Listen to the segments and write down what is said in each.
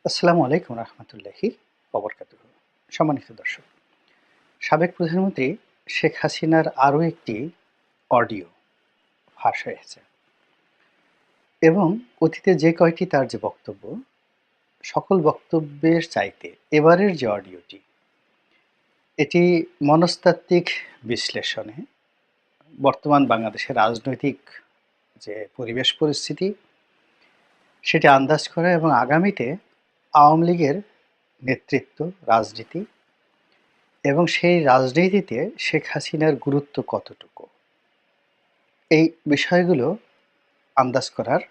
আসসালামু আলাইকুম রহমতুল্লাহি ওবরকাতুহু। সম্মানিত দর্শক, সাবেক প্রধানমন্ত্রী শেখ হাসিনার আরও একটি অডিও ফাঁস হয়েছে এবং অতীতে যে কয়টি তার যে বক্তব্য, সকল বক্তব্যের চাইতে এবারের যে অডিওটি, এটি মনস্তাত্ত্বিক বিশ্লেষণে বর্তমান বাংলাদেশের রাজনৈতিক যে পরিবেশ পরিস্থিতি সেটি আন্দাজ করা এবং আগামীতে আওয়ামী লীগের নেতৃত্ব, রাজনীতি এবং সেই রাজনীতিতে শেখ হাসিনার গুরুত্ব কতটুকু, এই বিষয়গুলো আন্দাজ করার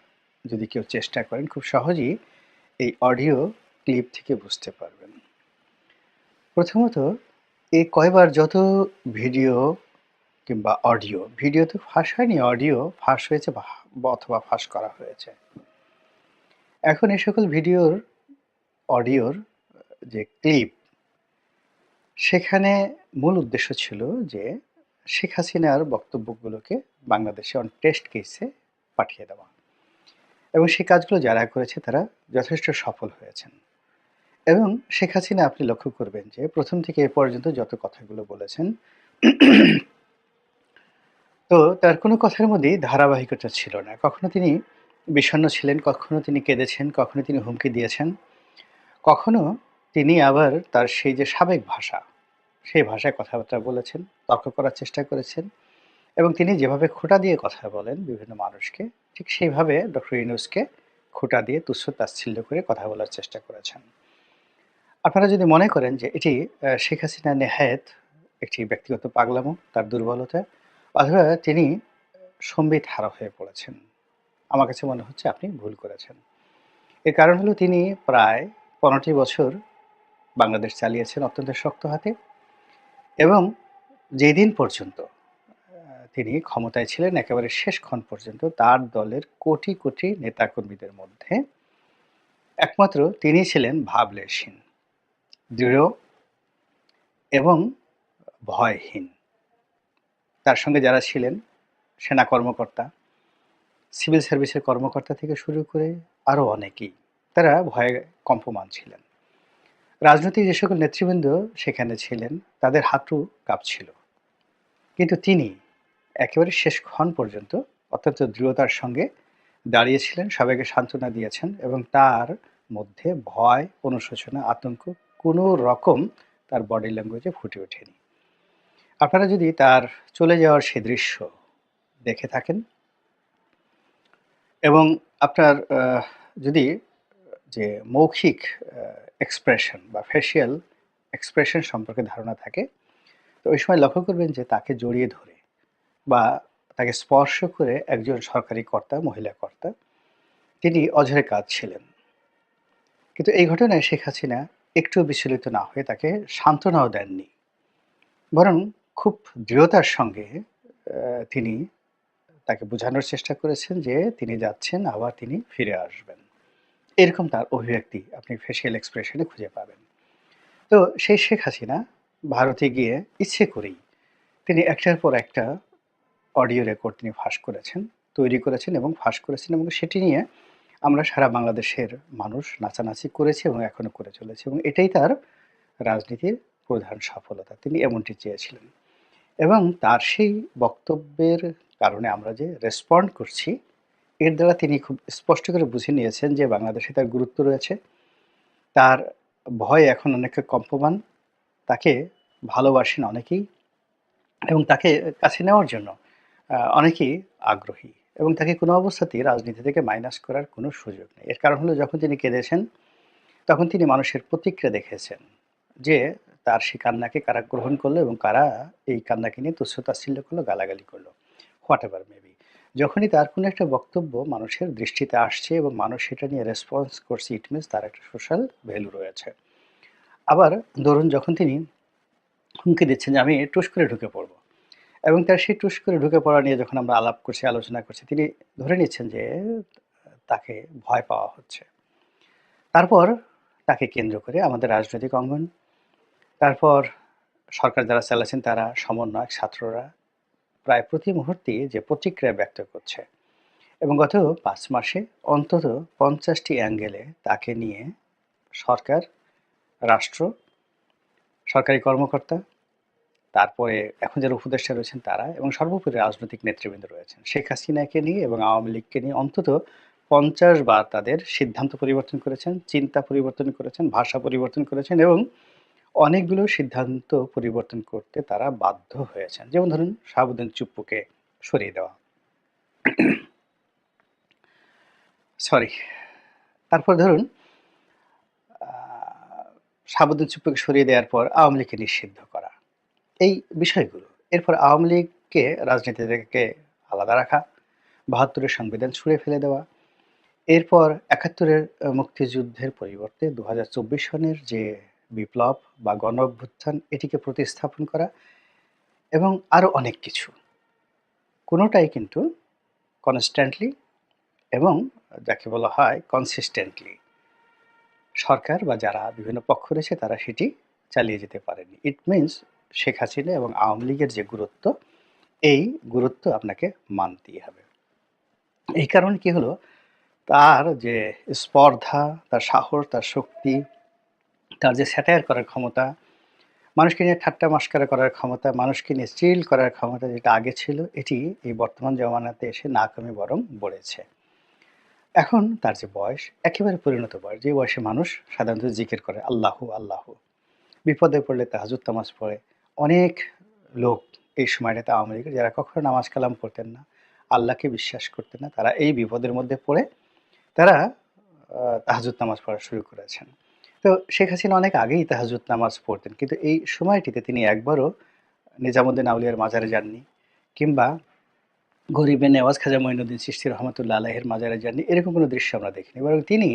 যদি কেউ চেষ্টা করেন খুব সহজেই এই অডিও ক্লিপ থেকে বুঝতে পারবেন। প্রথমত, এই কয়বার যত ভিডিও কিংবা অডিও, ভিডিও তো ফাঁস হয়নি, অডিও ফাঁস হয়েছে অথবা ফাঁস করা হয়েছে। এখন এই সকল ভিডিওর, অডিওর যে ক্লিপ, সেখানে মূল উদ্দেশ্য ছিল যে শেখ হাসিনার বক্তব্যগুলোকে বাংলাদেশে অন টেস্ট কেসে পাঠিয়ে দেওয়া, এবং সেই কাজগুলো যারা করেছে তারা যথেষ্ট সফল হয়েছেন। এবং শেখ হাসিনা, আপনি লক্ষ্য করবেন যে প্রথম থেকে এ পর্যন্ত যত কথাগুলো বলেছেন, তো তার কোনো কথার মধ্যেই ধারাবাহিকতা ছিল না। কখনো তিনি বিষণ্ণ ছিলেন, কখনো তিনি কেঁদেছেন, কখনো তিনি হুমকি দিয়েছেন, কখনো তিনি আবার তার সেই যে সাবেক ভাষা, সেই ভাষায় কথাবার্তা বলেছেন, তর্ক করার চেষ্টা করেছেন। এবং তিনি যেভাবে খোঁটা দিয়ে কথা বলেন বিভিন্ন মানুষকে, ঠিক সেইভাবে ডক্টর ইউনূসকে খোঁটা দিয়ে তুচ্ছ-তাচ্ছিল্য করে কথা বলার চেষ্টা করেছেন। আপনারা যদি মনে করেন যে এটি শেখ হাসিনা নেহায়েত একটি ব্যক্তিগত পাগলামো, তার দুর্বলতা, অথবা তিনি সম্বিত হারা হয়ে পড়েছেন, আমার কাছে মনে হচ্ছে আপনি ভুল করেছেন। এর কারণ হলো তিনি প্রায় ১৫টি বছর বাংলাদেশ চালিয়েছেন অত্যন্ত শক্ত হাতে, এবং যেদিন পর্যন্ত তিনি ক্ষমতায় ছিলেন একেবারে শেষক্ষণ পর্যন্ত তার দলের কোটি কোটি নেতাকর্মীদের মধ্যে একমাত্র তিনি ছিলেন ভাবলেশহীন, দৃঢ় এবং ভয়হীন। তার সঙ্গে যারা ছিলেন, সেনা কর্মকর্তা, সিভিল সার্ভিসের কর্মকর্তা থেকে শুরু করে আরও অনেকেই, তারা ভয়ে কম্পমান ছিলেন। রাজনৈতিক যে সকল নেতৃবৃন্দ সেখানে ছিলেন তাদের হাঁটু কাঁপছিল, কিন্তু তিনি একেবারে শেষক্ষণ পর্যন্ত অত্যন্ত দৃঢ়তার সঙ্গে দাঁড়িয়েছিলেন, সবাইকে সান্ত্বনা দিয়েছেন, এবং তার মধ্যে ভয়, অনুশোচনা, আতঙ্ক কোনো রকম তার বডি ল্যাঙ্গুয়েজে ফুটে ওঠেনি। আপনারা যদি তার চলে যাওয়ার সে দৃশ্য দেখে থাকেন, এবং আপনার যদি যে মৌখিক এক্সপ্রেশন বা ফেসিয়াল এক্সপ্রেশন সম্পর্কে ধারণা থাকে, তো ওই সময় লক্ষ্য করবেন যে তাকে জড়িয়ে ধরে বা তাকে স্পর্শ করে একজন সরকারি কর্তা, মহিলা কর্তা, তিনি অঝরে কাঁদছিলেন। কিন্তু এই ঘটনায় শেখ হাসিনা একটুও বিচলিত না হয়ে তাকে সান্ত্বনাও দেননি, বরং খুব দৃঢ়তার সঙ্গে তিনি তাকে বোঝানোর চেষ্টা করেছেন যে তিনি যাচ্ছেন, আবার তিনি ফিরে আসবেন। এরকম তার অভিব্যক্তি আপনি ফেসিয়াল এক্সপ্রেশনে খুঁজে পাবেন। তো সেই শেখ হাসিনা ভারতে গিয়ে ইচ্ছে করেই তিনি একটার পর একটা অডিও রেকর্ড তিনি ফাঁস করেছেন, তৈরি করেছেন এবং ফাঁস করেছেন, এবং সেটি নিয়ে আমরা সারা বাংলাদেশের মানুষ নাচানাচি করেছি এবং এখনো করে চলেছে, এবং এটাই তার রাজনীতির প্রধান সফলতা। তিনি এমনটি চেয়েছিলেন, এবং তার সেই বক্তব্যের কারণে আমরা যে রেসপন্ড করছি, এর দ্বারা তিনি খুব স্পষ্ট করে বুঝে নিয়েছেন যে বাংলাদেশে তার গুরুত্ব রয়েছে, তার ভয় এখন অনেকটা কম্পমান, তাকে ভালোবাসেন অনেকেই, এবং তাকে কাছে নেওয়ার জন্য অনেকেই আগ্রহী, এবং তাকে কোনো অবস্থাতেই রাজনীতি থেকে মাইনাস করার কোনো সুযোগ নেই। এর কারণ হলো যখন তিনি কেঁদেছেন, তখন তিনি মানুষের প্রতিক্রিয়া দেখেছেন যে তার সেই কান্নাকে কারা গ্রহণ করলো এবং কারা এই কান্নাকে নিয়ে তুচ্ছ-তাচ্ছিল্য করলো, গালাগালি করলো, হোয়াট এভার মেবি। যখনই তার কোনো একটা বক্তব্য মানুষের দৃষ্টিতে আসছে এবং মানুষ সেটা নিয়ে রেসপন্স করছে, ইট মিনস তার একটা সোশ্যাল ভ্যালু রয়েছে। আবার ধরুন যখন তিনি হুমকি দিচ্ছেন যে আমি টুস করে ঢুকে পড়ব, এবং তার সেই টুস করে ঢুকে পড়া নিয়ে যখন আমরা আলাপ করছি, আলোচনা করছি, তিনি ধরে নিচ্ছেন যে তাকে ভয় পাওয়া হচ্ছে। তারপর তাকে কেন্দ্র করে আমাদের রাজনৈতিক অঙ্গন, তারপর সরকার যারা চালাচ্ছেন তারা, সমন্বয়ক, ছাত্ররা প্রায় প্রতি মুহূর্তেই যে প্রতিক্রিয়া ব্যক্ত করছে, এবং গত ৫ মাসে অন্তত ৫০টি অ্যাঙ্গেলে তাকে নিয়ে সরকার, রাষ্ট্র, সরকারি কর্মকর্তা, তারপরে এখন যারা উপদেষ্টা রয়েছেন তারা এবং সর্বোপরি রাজনৈতিক নেতৃবৃন্দ রয়েছেন। শেখ হাসিনাকে নিয়ে এবং আওয়ামী লীগকে নিয়ে অন্তত ৫০ বার তাদের সিদ্ধান্ত পরিবর্তন করেছেন, চিন্তা পরিবর্তন করেছেন, ভাষা পরিবর্তন করেছেন এবং অনেকগুলো সিদ্ধান্ত পরিবর্তন করতে তারা বাধ্য হয়েছেন। যেমন ধরুন শাহাবুদ্দিন চুপ্পুকে সরিয়ে দেওয়া। সরি। তারপর ধরুন শাহাবুদ্দিন চুপ্পুকে সরিয়ে দেওয়ার পর আওয়ামী লীগকে নিষিদ্ধ করা। এই বিষয়গুলো। এরপর আওয়ামী লীগকে রাজনীতি থেকে আলাদা রাখা, ৭২-এর সংবিধান ছুঁড়ে ফেলে দেওয়া। এরপর ৭১-এর মুক্তিযুদ্ধের পরিবর্তে ২০২৪ সনের যে বিপ্লব বা গণ-অভ্যুত্থান এটিকে প্রতিস্থাপন করা এবং আরও অনেক কিছু। কোনোটাই কিন্তু কনস্ট্যান্টলি এবং যাকে বলা হয় কনসিস্টেন্টলি সরকার বা যারা বিভিন্ন পক্ষ রয়েছে তারা সেটি চালিয়ে যেতে পারেনি। ইট মিনস শেখ হাসিনা এবং আওয়ামী লীগের যে গুরুত্ব, এই গুরুত্ব আপনাকে মানতেই হবে। এই কারণে কি হলো, তার যে স্পর্ধা, তার সাহস, তার শক্তি, তার যে স্যাটায়ার করার ক্ষমতা, মানুষকে নিয়ে ঠাট্টা মশকরা করার ক্ষমতা, মানুষকে নিয়ে চিল করার ক্ষমতা যেটা আগে ছিল, এটি এই বর্তমান জমানাতে এসে না কমে বরং বেড়েছে। এখন তার যে বয়স, একেবারে পরিণত বয়স, যে বয়সে মানুষ সাধারণত জিকির করে আল্লাহু আল্লাহু, বিপদে পড়লে তাহাজ্জুদ নামাজ পড়ে। অনেক লোক এই সময়টাতে আওয়ামী লীগের যারা কখনো নামাজ কালাম পড়তেন না, আল্লাহকে বিশ্বাস করতেন না, তারা এই বিপদের মধ্যে পড়ে তারা তাহাজ্জুদ নামাজ পড়া শুরু করেছেন। তো শেখ হাসিনা অনেক আগেই তাহাজ্জুদ নামাজ পড়তেন, কিন্তু এই সময়টিতে তিনি একবারও নিজামুদ্দিন আউলিয়ার মাজারে যাননি, কিংবা গরিবে নেওয়াজ খাজা মঈনুদ্দিন চিশতি রহমতুল্লাহ আলাইহির মাজারে যাননি। এরকম কোনো দৃশ্য আমরা দেখিনি, বরং তিনি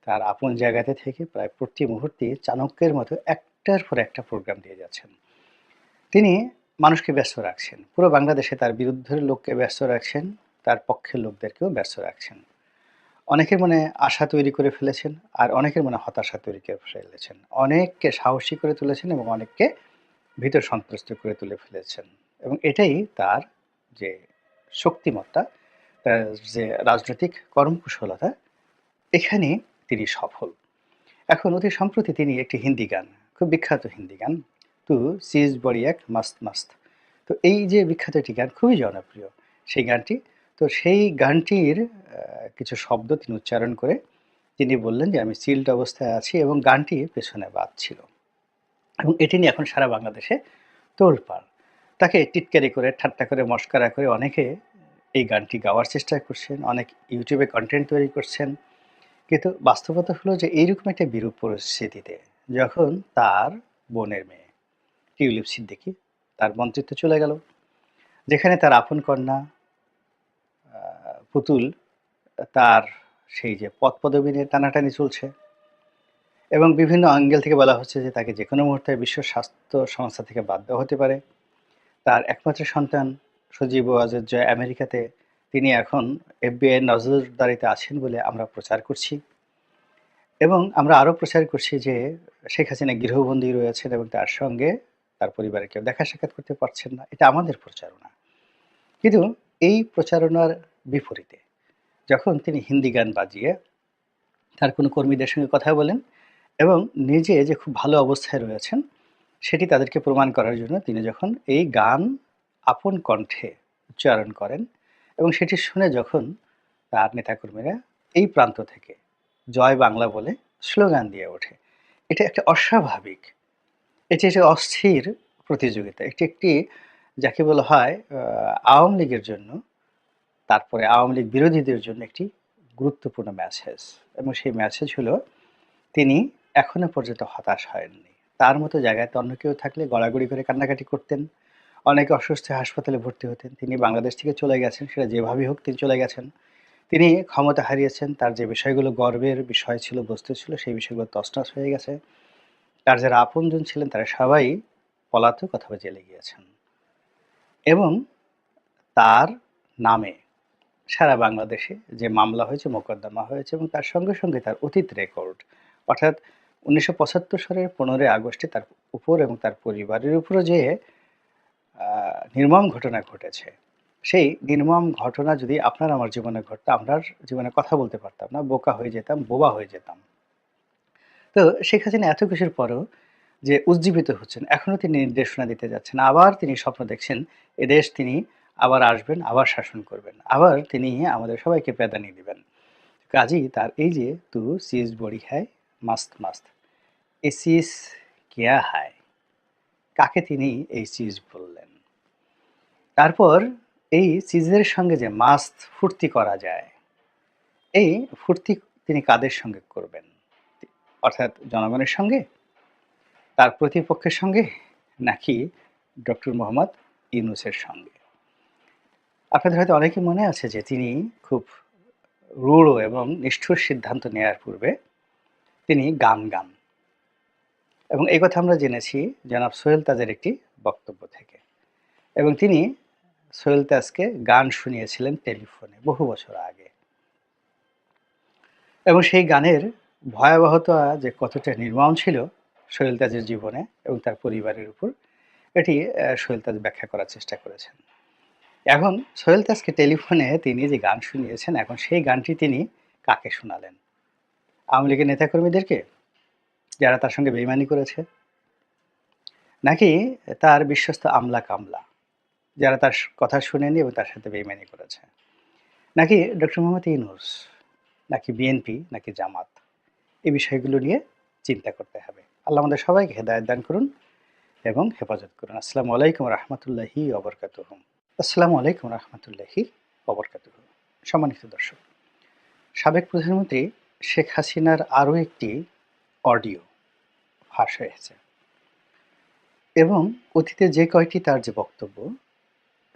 তার আপন জায়গাতে থেকে প্রায় প্রতি মুহূর্তে চাণক্যের মতো একটার পর একটা প্রোগ্রাম দিয়ে যাচ্ছেন। তিনি মানুষকে ব্যস্ত রাখছেন, পুরো বাংলাদেশে তার বিরুদ্ধের লোককে ব্যস্ত রাখছেন, তার পক্ষের লোকদেরকেও ব্যস্ত রাখছেন। অনেকের মনে আশা তৈরি করে ফেলেছেন, আর অনেকের মনে হতাশা তৈরি করে ফেলেছেন। অনেককে সাহসী করে তুলেছেন এবং অনেককে ভীত সন্ত্রস্ত করে তুলে ফেলেছেন। এবং এটাই তার যে শক্তিমত্তা, তার যে রাজনৈতিক কর্মকুশলতা, এখানে তিনি সফল। এখন অতি সম্প্রতি তিনি একটি হিন্দি গান, খুব বিখ্যাত হিন্দি গান, তু সিজ বড়ি এক মাস্ত মাস্ত, তো এই যে বিখ্যাত একটি গান, খুবই জনপ্রিয় সেই গানটি। তো সেই গানটির কিছু শব্দ তিনি উচ্চারণ করে তিনি বললেন যে আমি চিল্ড অবস্থায় আছি, এবং গানটি পেছনে বাজছিল এবং এটি নিয়ে এখন সারা বাংলাদেশে তোলপাড়। তাকে টিটকারি করে, ঠাট্টা করে, মশকরা করে অনেকে এই গানটি গাওয়ার চেষ্টা করছেন, অনেক ইউটিউবে কন্টেন্ট তৈরি করছেন। কিন্তু বাস্তবতা হলো যে এইরকম একটা বিরূপ পরিস্থিতিতে যখন তার বোনের মেয়ে টিউলিপ সিদ্দিকী, তার মন্ত্রিত্ব চলে গেল, যেখানে তার আপন কন্যা পুতুল, তার সেই যে পদ পদবি নিয়ে টানাটানি চলছে এবং বিভিন্ন অ্যাঙ্গেল থেকে বলা হচ্ছে যে তাকে যে কোনো মুহূর্তে বিশ্ব স্বাস্থ্য সংস্থা থেকে বাদ দেওয়া হতে পারে। তার একমাত্র সন্তান সজীব ওয়াজেদ জয় আমেরিকাতে, তিনি এখন এফবিআই নজরদারিতে আছেন বলে আমরা প্রচার করছি, এবং আমরা আরও প্রচার করছি যে শেখ হাসিনা গৃহবন্দী রয়েছেন এবং তার সঙ্গে তার পরিবারে কেউ দেখা সাক্ষাৎ করতে পারছেন না। এটা আমাদের প্রচারণা। কিন্তু এই প্রচারণার বিপরীতে যখন তিনি হিন্দি গান বাজিয়ে তার কোনো কর্মীদের সঙ্গে কথা বলেন এবং নিজে যে খুব ভালো অবস্থায় রয়েছেন সেটি তাদেরকে প্রমাণ করার জন্য তিনি যখন এই গান আপন কণ্ঠে উচ্চারণ করেন এবং সেটি শুনে যখন তার নেতাকর্মীরা এই প্রান্ত থেকে জয় বাংলা বলে স্লোগান দিয়ে ওঠে, এটা একটা অস্বাভাবিক, এটি একটা অস্থির প্রতিযোগিতা, এটি একটি যাকে বলা হয় আওয়ামী লীগের জন্য, তারপরে আওয়ামী লীগ বিরোধীদের জন্য একটি গুরুত্বপূর্ণ মেসেজ। এবং সেই মেসেজ হলো তিনি এখনো পর্যন্ত হতাশ হয়ননি। তার মতো জায়গায় অন্য কেউ থাকলে গড়াগড়ি করে কান্নাকাটি করতেন, অনেকে অসুস্থ হাসপাতালে ভর্তি হতেন। তিনি বাংলাদেশ থেকে চলে গেছেন, সেটা যেভাবেই হোক তিনি চলে গেছেন। তিনি ক্ষমতা হারিয়েছেন, তার যে বিষয়গুলো গর্বের বিষয় ছিল, বস্তু ছিল, সেই বিষয়গুলো তছনছ হয়ে গেছে। তার যারা আপনজন ছিলেন তারা সবাই পলাতক অথবা জেলে গিয়েছেন, এবং তার নামে সারা বাংলাদেশে যে মামলা হয়েছে, মোকদ্দমা হয়েছে, এবং তার সঙ্গে সঙ্গে তার অতীত রেকর্ড, অর্থাৎ ১৯৭৫ সালের ১৫ই আগস্টে তার উপর এবং তার পরিবারের উপরও যে নির্মম ঘটনা ঘটেছে, সেই নির্মম ঘটনা যদি আপনার আমার জীবনে ঘটতো, আমরা জীবনে কথা বলতে পারতাম না, বোকা হয়ে যেতাম, বোবা হয়ে যেতাম। তো শেখ হাসিনা এত কিছুর পরেও যে উজ্জীবিত হচ্ছেন, এখনো তিনি নির্দেশনা দিতে যাচ্ছেন। আবার তিনি স্বপ্ন দেখছেন এদেশ তিনি আবার আসবেন, আবার শাসন করবেন। আবার তিনি আমাদের সবাইকে প্যাদানি দিবেন। কাজেই তার এই যে "তু চীজ বড়ি হ্যায় মাস্ত মাস্ত, এ চীজ কেয়া হায়?" কাকে তিনি এই চীজ বললেন? তারপর এই চিজের সঙ্গে যে মাস্ত ফুর্তি করা যায়, এই ফুর্তি তিনি কাদের সঙ্গে করবেন? অর্থাৎ জনগণের সঙ্গে? তার প্রতিপক্ষের সঙ্গে? নাকি ডক্টর মোহাম্মদ ইউনূসের সঙ্গে? আপনাদের হয়তো অনেকের মনে আছে যে তিনি খুব রূঢ় এবং নিষ্ঠুর সিদ্ধান্ত নেয়ার পূর্বে তিনি গান। এবং এই কথা আমরা জেনেছি জনাব সোহেল তাজের একটি বক্তব্য থেকে। এবং তিনি সোহেল তাজকে গান শুনিয়েছিলেন টেলিফোনে বহু বছর আগে। এবং সেই গানের ভয়াবহতা যে কতটা নির্মম ছিল সোহেল তাজের জীবনে এবং তার পরিবারের উপর, এটি সোহেল তাজ ব্যাখ্যা করার চেষ্টা করেছেন। এখন সোহেল তাজকে টেলিফোনে তিনি যে গান শুনিয়েছেন, এখন সেই গানটি তিনি কাকে শোনালেন? আওয়ামী লীগের নেতাকর্মীদেরকে, যারা তার সঙ্গে বেইমানি করেছে? নাকি তার বিশ্বস্ত আমলা-কামলা, যারা তার কথা শুনেনি এবং তার সাথে বেইমানি করেছে? নাকি ডক্টর মোহাম্মদ ইউনূস? নাকি বিএনপি? নাকি জামাত? এই বিষয়গুলো নিয়ে চিন্তা করতে হবে। আল্লাহ আমাদের সবাইকে হেদায়েত দান করুন এবং হেফাজত করুন। আসসালামু আলাইকুম রহমতুল্লাহি ওবরকাতুহু। আসসালামু আলাইকুম রহমতুল্লাহি ওবরকাতুহু। সম্মানিত দর্শক, সাবেক প্রধানমন্ত্রী শেখ হাসিনার আরও একটি অডিও ফাঁস হয়েছে এবং অতীতে যে কয়টি তার যে বক্তব্য,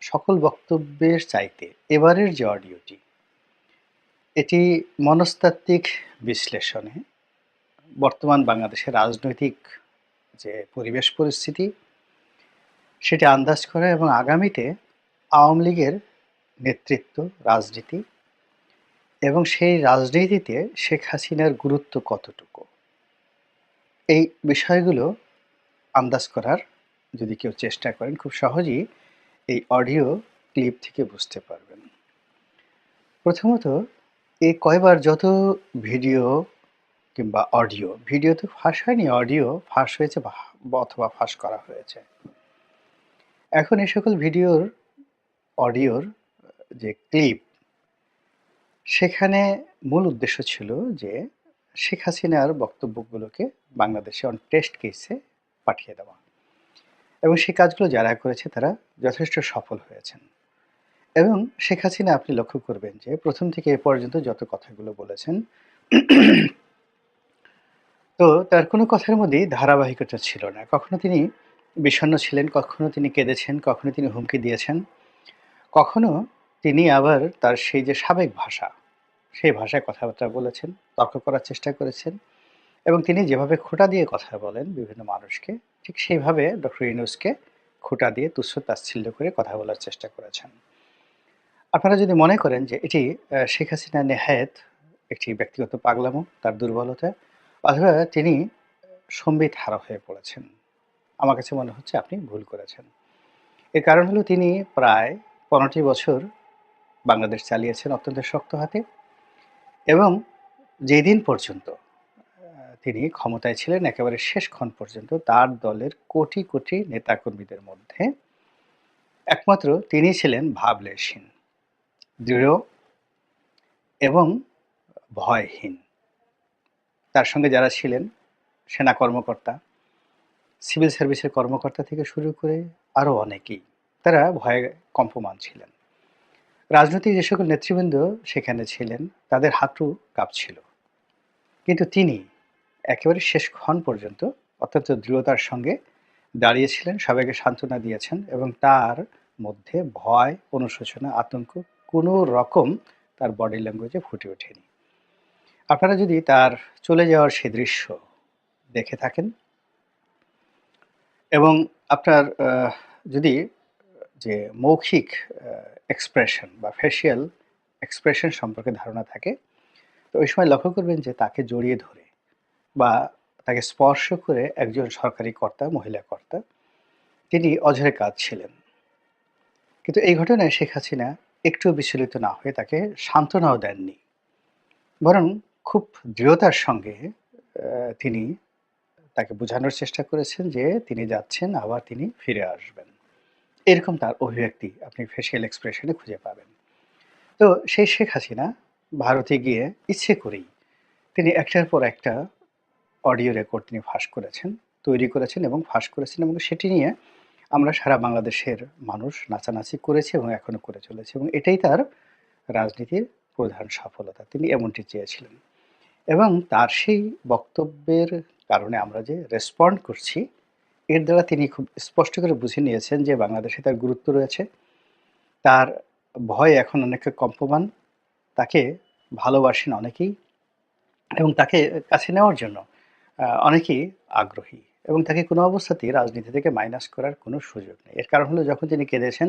সকল বক্তব্যের চাইতে এবারের যে অডিওটি, এটি মনস্তাত্ত্বিক বিশ্লেষণে বর্তমান বাংলাদেশের রাজনৈতিক যে পরিবেশ পরিস্থিতি, সেটি আন্দাজ করা এবং আগামীতে আওয়ামী লীগের নেতৃত্ব, রাজনীতি এবং সেই রাজনীতিতে শেখ হাসিনার গুরুত্ব কতটুকু, এই বিষয়গুলো আন্দাজ করার যদি কেউ চেষ্টা করেন, খুব সহজেই এই অডিও ক্লিপ থেকে বুঝতে পারবেন। প্রথমত, এই কয়বার যত ভিডিও কিংবা অডিও, ভিডিও তো ফাঁস হয়নি, অডিও ফাঁস হয়েছে অথবা ফাঁস করা হয়েছে। এখন এই সকল ভিডিওর, অডিওর যে ক্লিপ, সেখানে মূল উদ্দেশ্য ছিল যে শেখ হাসিনার বক্তব্যগুলোকে বাংলাদেশে অন টেস্ট কেসে পাঠিয়ে দেওয়া এবং সেই কাজগুলো যারা করেছে তারা যথেষ্ট সফল হয়েছেন। এবং শেখ হাসিনা, আপনি লক্ষ্য করবেন যে প্রথম থেকে এ পর্যন্ত যত কথাগুলো বলেছেন, তো তার কোনো কথার মধ্যেই ধারাবাহিকতা ছিল না। কখনো তিনি বিষণ্ণ ছিলেন, কখনো তিনি কেঁদেছেন, কখনো তিনি হুমকি দিয়েছেন, কখনো তিনি আবার তার সেই যে সাবেক ভাষা, সেই ভাষায় কথাবার্তা বলেছেন, তর্ক করার চেষ্টা করেছেন এবং তিনি যেভাবে খোঁটা দিয়ে কথা বলেন বিভিন্ন মানুষকে, ঠিক সেইভাবে ডক্টর ইউনূসকে খোঁটা দিয়ে তুচ্ছ-তাচ্ছিল্য করে কথা বলার চেষ্টা করেছেন। আপনারা যদি মনে করেন যে এটি শেখ হাসিনা নেহায়েত একটি ব্যক্তিগত পাগলামো, তার দুর্বলতা, অথবা তিনি সম্বিত হারা হয়ে পড়েছেন, আমার কাছে মনে হচ্ছে আপনি ভুল করেছেন। এর কারণ হলো তিনি প্রায় ১৫টি বছর বাংলাদেশ চালিয়েছেন অত্যন্ত শক্ত হাতে এবং যেদিন পর্যন্ত তিনি ক্ষমতায় ছিলেন, একেবারে শেষক্ষণ পর্যন্ত তার দলের কোটি কোটি নেতাকর্মীদের মধ্যে একমাত্র তিনি ছিলেন ভাবলেশহীন, দৃঢ় এবং ভয়হীন। তার সঙ্গে যারা ছিলেন, সেনা কর্মকর্তা, সিভিল সার্ভিসের কর্মকর্তা থেকে শুরু করে আরও অনেকেই, তারা ভয়ে কম্পমান ছিলেন। রাজনৈতিক যে সকল নেতৃবৃন্দ সেখানে ছিলেন, তাদের হাঁটু কাঁপছিল, কিন্তু তিনি একেবারে শেষক্ষণ পর্যন্ত অত্যন্ত দৃঢ়তার সঙ্গে দাঁড়িয়েছিলেন, সবাইকে সান্ত্বনা দিয়েছেন এবং তার মধ্যে ভয়, অনুশোচনা, আতঙ্ক কোনো রকম তার বডি ল্যাঙ্গুয়েজে ফুটে ওঠেনি। আপনারা যদি তার চলে যাওয়ার সে দৃশ্য দেখে থাকেন এবং আপনার যদি যে মৌখিক এক্সপ্রেশন বা ফেসিয়াল এক্সপ্রেশন সম্পর্কে ধারণা থাকে, তো ওই সময় লক্ষ্য করবেন যে তাকে জড়িয়ে ধরে বা তাকে স্পর্শ করে একজন সরকারি কর্তা, মহিলা কর্তা, তিনি অঝরে কাঁদছিলেন। কিন্তু এই ঘটনায় শেখ হাসিনা একটুও বিচলিত না হয়ে তাকে সান্ত্বনাও দেননি, বরং খুব দৃঢ়তার সঙ্গে তিনি তাকে বোঝানোর চেষ্টা করেছেন যে তিনি যাচ্ছেন, আবার তিনি ফিরে আসবেন। এরকম তার অভিব্যক্তি আপনি ফেসিয়াল এক্সপ্রেশন এ খুঁজে পাবেন। তো সেই শেখ হাসিনা ভারতে গিয়ে ইচ্ছে করেই তিনি একটার পর একটা অডিও রেকর্ড তিনি ফাঁস করেছেন, তৈরি করেছেন এবং ফাঁস করেছেন এবং সেটি নিয়ে আমরা সারা বাংলাদেশের মানুষ নাচানাচি করেছি এবং এখনো করে চলেছি এবং এটাই তার রাজনীতির প্রধান সফলতা। তিনি এমনটি চেয়েছিলেন এবং তার সেই বক্তব্যের কারণে আমরা যে রেসপন্ড করছি, এর দ্বারা তিনি খুব স্পষ্ট করে বুঝে নিয়েছেন যে বাংলাদেশে তার গুরুত্ব রয়েছে। তার ভয় এখন অনেকটা কম্পমান। তাকে ভালোবাসেন অনেকেই এবং তাকে কাছে নেওয়ার জন্য অনেকেই আগ্রহী এবং তাকে কোনো অবস্থাতেই রাজনীতি থেকে মাইনাস করার কোনো সুযোগ নেই। এর কারণ হলো যখন তিনি কেঁদেছেন